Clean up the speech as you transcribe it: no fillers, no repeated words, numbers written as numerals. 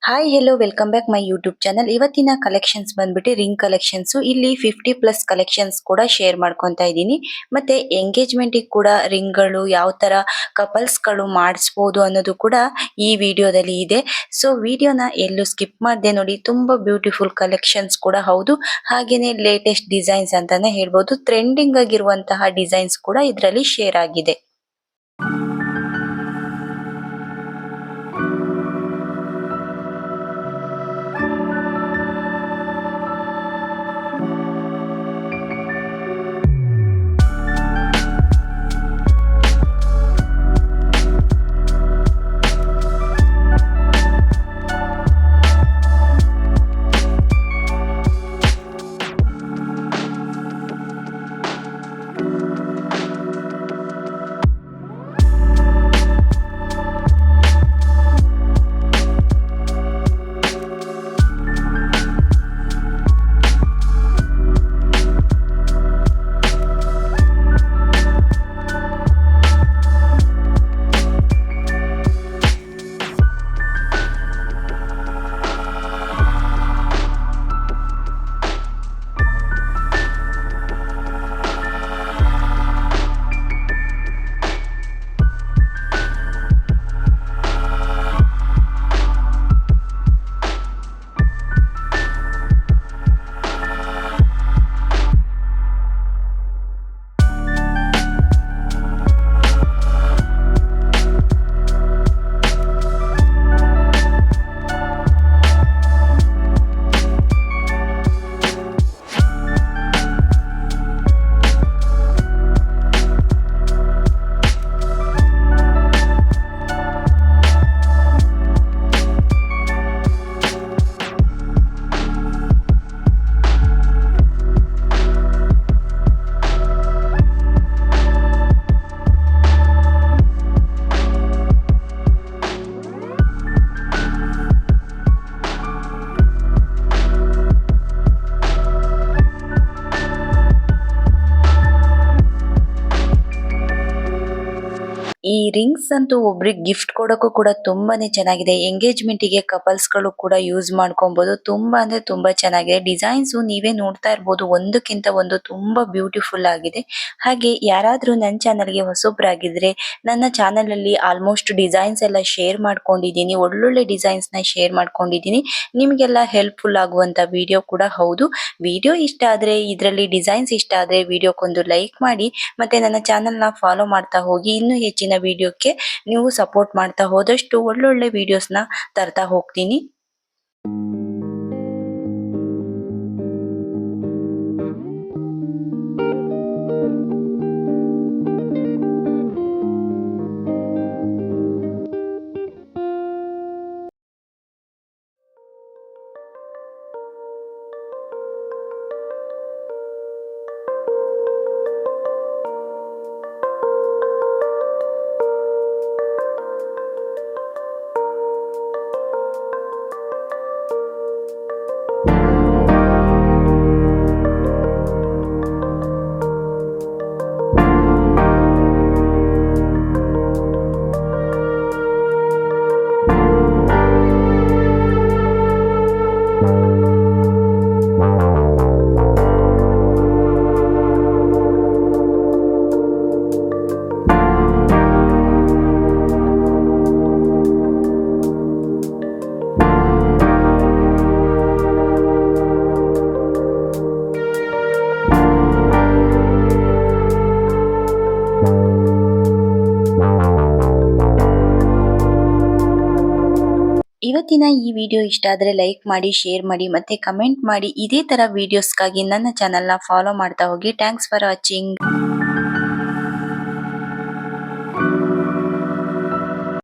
Hi hello welcome back my YouTube channel. ಇವತ್ತಿನ collections ಬಂದ್ಬಿಟ್ಟು ring collections. ಇಲ್ಲಿ 50+ collections ಕೂಡ ಶೇರ್ ಮಾಡ್ಕೊತಾ ಇದ್ದೀನಿ. ಮತ್ತೆ ಎಂಗೇಜ್ಮೆಂಟ್ ಕೂಡ ರಿಂಗ್ಗಳು ಯಾವ ತರ ಕಪಲ್ಸ್ ಗಳು ಮಾಡಿಸಬಹುದು ಅನ್ನೋದು ಕೂಡ ಈ ವಿಡಿಯೋದಲ್ಲಿ ಇದೆ. ಸೊ ವಿಡಿಯೋನ ಎಲ್ಲೂ ಸ್ಕಿಪ್ ಮಾಡದೆ ನೋಡಿ. ತುಂಬಾ ಬ್ಯೂಟಿಫುಲ್ ಕಲೆಕ್ಷನ್ಸ್ ಕೂಡ ಹೌದು, ಹಾಗೇನೆ ಲೇಟೆಸ್ಟ್ ಡಿಸೈನ್ಸ್ ಅಂತಾನೆ ಹೇಳ್ಬೋದು. ಟ್ರೆಂಡಿಂಗ್ ಆಗಿರುವಂತಹ ಡಿಸೈನ್ಸ್ ಕೂಡ ಇದರಲ್ಲಿ ಶೇರ್ ಆಗಿದೆ. ಈ ರಿಂಗ್ಸ್ ಅಂತೂ ಒಬ್ರಿಗೆ ಗಿಫ್ಟ್ ಕೊಡೋಕ್ಕೂ ಕೂಡ ತುಂಬಾನೇ ಚೆನ್ನಾಗಿದೆ. ಎಂಗೇಜ್ಮೆಂಟ್ ಗೆ ಕಪಲ್ಸ್ ಗಳು ಕೂಡ ಯೂಸ್ ಮಾಡ್ಕೊಬಹುದು. ತುಂಬಾ ಅಂದ್ರೆ ತುಂಬಾ ಚೆನ್ನಾಗಿದೆ. ಡಿಸೈನ್ಸ್ ನೀವೇ ನೋಡ್ತಾ ಇರ್ಬೋದು, ಒಂದಕ್ಕಿಂತ ಒಂದು ತುಂಬಾ ಬ್ಯೂಟಿಫುಲ್ ಆಗಿದೆ. ಹಾಗೆ ಯಾರಾದ್ರೂ ನನ್ನ ಚಾನಲ್ ಗೆ ಹೊಸಬ್ರಾಗಿದ್ರೆ, ನನ್ನ ಚಾನಲ್ ಅಲ್ಲಿ ಆಲ್ಮೋಸ್ಟ್ ಡಿಸೈನ್ಸ್ ಎಲ್ಲ ಶೇರ್ ಮಾಡ್ಕೊಂಡಿದ್ದೀನಿ. ಒಳ್ಳೊಳ್ಳೆ ಡಿಸೈನ್ಸ್ ನ ಶೇರ್ ಮಾಡ್ಕೊಂಡಿದ್ದೀನಿ. ನಿಮ್ಗೆಲ್ಲ ಹೆಲ್ಪ್ಫುಲ್ ಆಗುವಂತ ವಿಡಿಯೋ ಕೂಡ ಹೌದು. ವಿಡಿಯೋ ಇಷ್ಟ ಆದ್ರೆ, ಇದರಲ್ಲಿ ಡಿಸೈನ್ಸ್ ಇಷ್ಟ ಆದ್ರೆ ವಿಡಿಯೋಕ್ಕೊಂದು ಲೈಕ್ ಮಾಡಿ. ಮತ್ತೆ ನನ್ನ ಚಾನಲ್ ನ ಫಾಲೋ ಮಾಡ್ತಾ ಹೋಗಿ. ಇನ್ನೂ ಹೆಚ್ಚಿನ ವಿಡಿಯೋಕ್ಕೆ ನೀವು ಸಪೋರ್ಟ್ ಮಾಡ್ತಾ ಹೋದಷ್ಟು ಒಳ್ಳೊಳ್ಳೆ ವಿಡಿಯೋಸ್ನ ತರ್ತಾ ಹೋಗ್ತೀನಿ. ಇವತ್ತಿನ ಈ ವಿಡಿಯೋ ಇಷ್ಟ ಆದ್ರೆ ಲೈಕ್ ಮಾಡಿ, ಶೇರ್ ಮಾಡಿ, ಮತ್ತೆ ಕಮೆಂಟ್ ಮಾಡಿ. ಇದೇ ತರ ವಿಡಿಯೋಸ್ಗಾಗಿ ನನ್ನ ಚಾನೆಲ್ ನ ಫಾಲೋ ಮಾಡ್ತಾ ಹೋಗಿ. Thanks for watching.